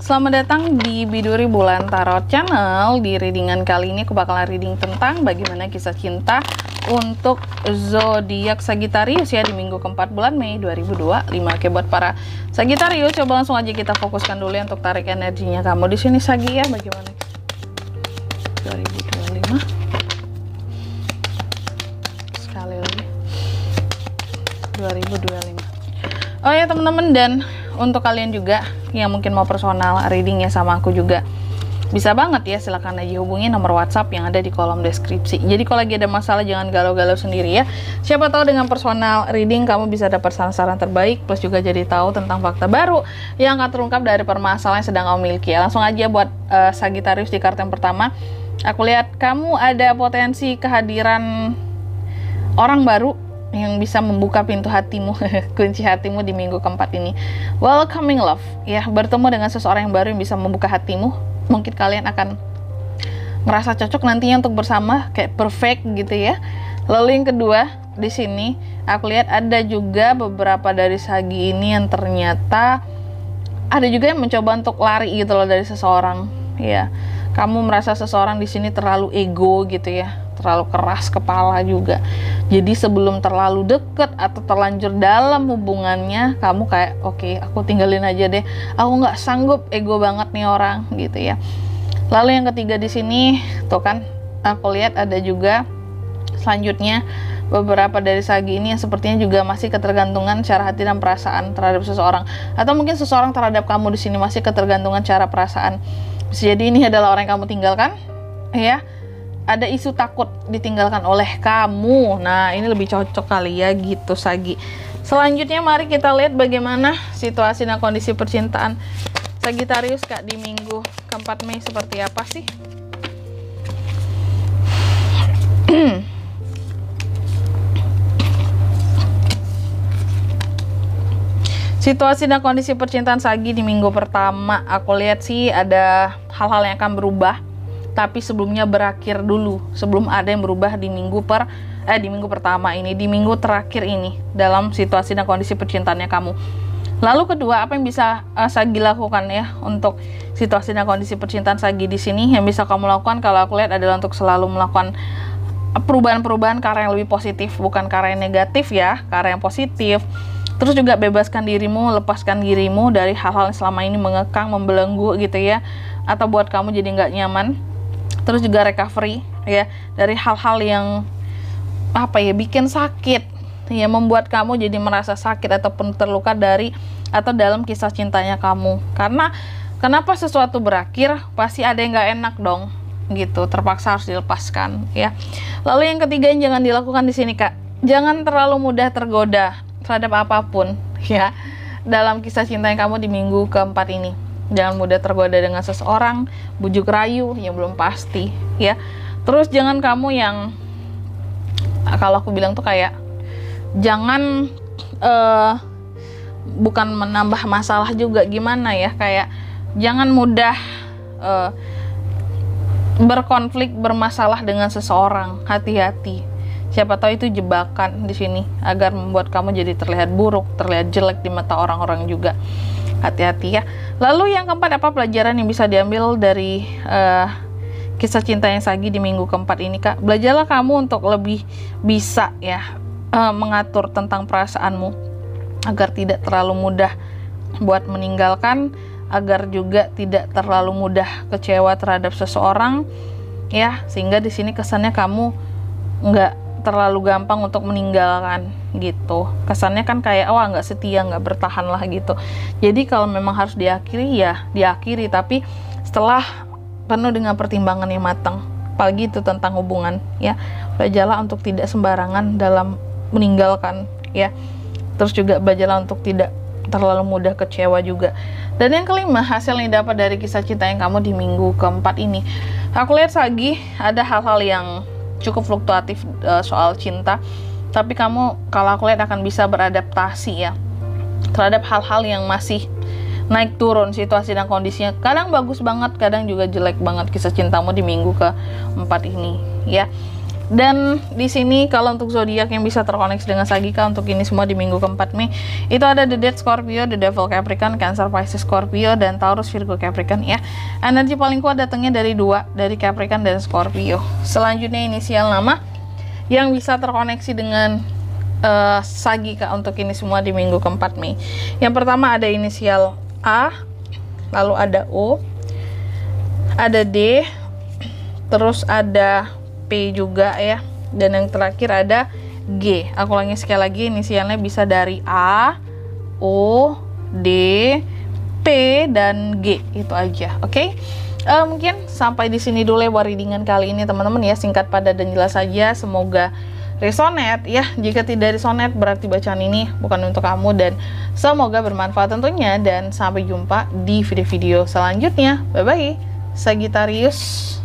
Selamat datang di Biduri Bulan Tarot Channel. Di readingan kali ini aku bakalan reading tentang bagaimana kisah cinta untuk zodiak Sagittarius ya di minggu keempat bulan Mei 2025. Oke, buat para Sagittarius, coba langsung aja kita fokuskan dulu ya untuk tarik energinya kamu di sini Sagi ya. Bagaimana 2025 sekali lagi 2025. Oh ya teman-teman, dan untuk kalian juga yang mungkin mau personal reading ya sama aku juga, bisa banget ya, silahkan aja hubungi nomor WhatsApp yang ada di kolom deskripsi. Jadi kalau lagi ada masalah jangan galau-galau sendiri ya. Siapa tahu dengan personal reading kamu bisa dapat saran-saran terbaik, plus juga jadi tahu tentang fakta baru yang akan terungkap dari permasalahan yang sedang kamu miliki ya. Langsung aja buat Sagittarius di kartu yang pertama. Aku lihat kamu ada potensi kehadiran orang baru yang bisa membuka pintu hatimu, kunci hatimu di minggu keempat ini. Welcoming love ya, bertemu dengan seseorang yang baru yang bisa membuka hatimu. Mungkin kalian akan merasa cocok nantinya untuk bersama, kayak perfect gitu ya. Lalu yang kedua, di sini aku lihat ada juga beberapa dari Sagi ini yang ternyata ada juga yang mencoba untuk lari gitu loh dari seseorang ya. Kamu merasa seseorang di sini terlalu ego gitu ya, terlalu keras kepala juga. Jadi sebelum terlalu deket atau terlanjur dalam hubungannya, kamu kayak oke, aku tinggalin aja deh, aku nggak sanggup, ego banget nih orang gitu ya. Lalu yang ketiga di sini tuh kan aku lihat ada juga selanjutnya beberapa dari Sagi ini yang sepertinya juga masih ketergantungan cara hati dan perasaan terhadap seseorang, atau mungkin seseorang terhadap kamu di sini masih ketergantungan cara perasaan. Bisa jadi ini adalah orang yang kamu tinggalkan ya. Ada isu takut ditinggalkan oleh kamu. Nah, ini lebih cocok kali ya gitu Sagi. Selanjutnya mari kita lihat bagaimana situasi dan kondisi percintaan Sagittarius Kak di minggu keempat Mei seperti apa sih? Situasi dan kondisi percintaan Sagi di minggu pertama, aku lihat sih ada hal-hal yang akan berubah, tapi sebelumnya berakhir dulu, sebelum ada yang berubah di minggu pertama ini, di minggu terakhir ini dalam situasi dan kondisi percintaannya kamu. Lalu kedua, apa yang bisa Sagi lakukan ya untuk situasi dan kondisi percintaan Sagi di sini? Yang bisa kamu lakukan kalau aku lihat adalah untuk selalu melakukan perubahan-perubahan ke arah yang lebih positif, bukan ke arah yang negatif ya, ke arah yang positif. Terus juga bebaskan dirimu, lepaskan dirimu dari hal-hal yang selama ini mengekang, membelenggu gitu ya, atau buat kamu jadi nggak nyaman. Terus juga recovery ya dari hal-hal yang bikin sakit ya, membuat kamu jadi merasa sakit ataupun terluka dari atau dalam kisah cintanya kamu. Karena kenapa sesuatu berakhir pasti ada yang nggak enak dong gitu, terpaksa harus dilepaskan ya. Lalu yang ketiga yang jangan dilakukan di sini Kak, jangan terlalu mudah tergoda terhadap apapun ya dalam kisah cinta yang kamu di minggu keempat ini. Jangan mudah tergoda dengan seseorang, bujuk rayu yang belum pasti ya. Terus jangan kamu yang kalau aku bilang tuh kayak jangan bukan menambah masalah juga, gimana ya, kayak jangan mudah berkonflik, bermasalah dengan seseorang. Hati-hati, siapa tahu itu jebakan di sini agar membuat kamu jadi terlihat buruk, terlihat jelek di mata orang-orang juga. Hati-hati ya. Lalu yang keempat, apa pelajaran yang bisa diambil dari kisah cinta yang Sagi di minggu keempat ini Kak? Belajarlah kamu untuk lebih bisa ya mengatur tentang perasaanmu agar tidak terlalu mudah buat meninggalkan, agar juga tidak terlalu mudah kecewa terhadap seseorang ya, sehingga di sini kesannya kamu nggak terlalu gampang untuk meninggalkan gitu. Kesannya kan kayak nggak setia, nggak bertahan lah gitu. Jadi kalau memang harus diakhiri ya diakhiri, tapi setelah penuh dengan pertimbangan yang matang. Apalagi itu tentang hubungan ya. Belajarlah untuk tidak sembarangan dalam meninggalkan ya. Terus juga belajarlah untuk tidak terlalu mudah kecewa juga. Dan yang kelima, hasil yang dapat dari kisah cinta yang kamu di minggu keempat ini, aku lihat Sagi ada hal-hal yang cukup fluktuatif soal cinta, tapi kamu kalau aku lihat akan bisa beradaptasi ya terhadap hal-hal yang masih naik turun situasi dan kondisinya. Kadang bagus banget, kadang juga jelek banget kisah cintamu di minggu keempat ini ya. Dan di sini kalau untuk zodiak yang bisa terkoneksi dengan Sagika untuk ini semua di minggu keempat Mei, itu ada The Dead Scorpio, The Devil Capricorn, Cancer Pisces Scorpio, dan Taurus Virgo Capricorn ya. Energi paling kuat datangnya dari dua, dari Capricorn dan Scorpio. Selanjutnya inisial nama yang bisa terkoneksi dengan Sagika untuk ini semua di minggu keempat Mei. Yang pertama ada inisial A, lalu ada O, ada D, terus ada P juga ya, dan yang terakhir ada G. Aku ulangi sekali lagi, inisialnya bisa dari A, O, D, P, dan G. Itu aja, oke? Mungkin sampai di sini dulu ya readingan kali ini teman-teman ya, singkat padat dan jelas saja. Semoga resonate ya. Jika tidak resonate berarti bacaan ini bukan untuk kamu, dan semoga bermanfaat tentunya. Dan sampai jumpa di video-video selanjutnya. Bye bye Sagittarius.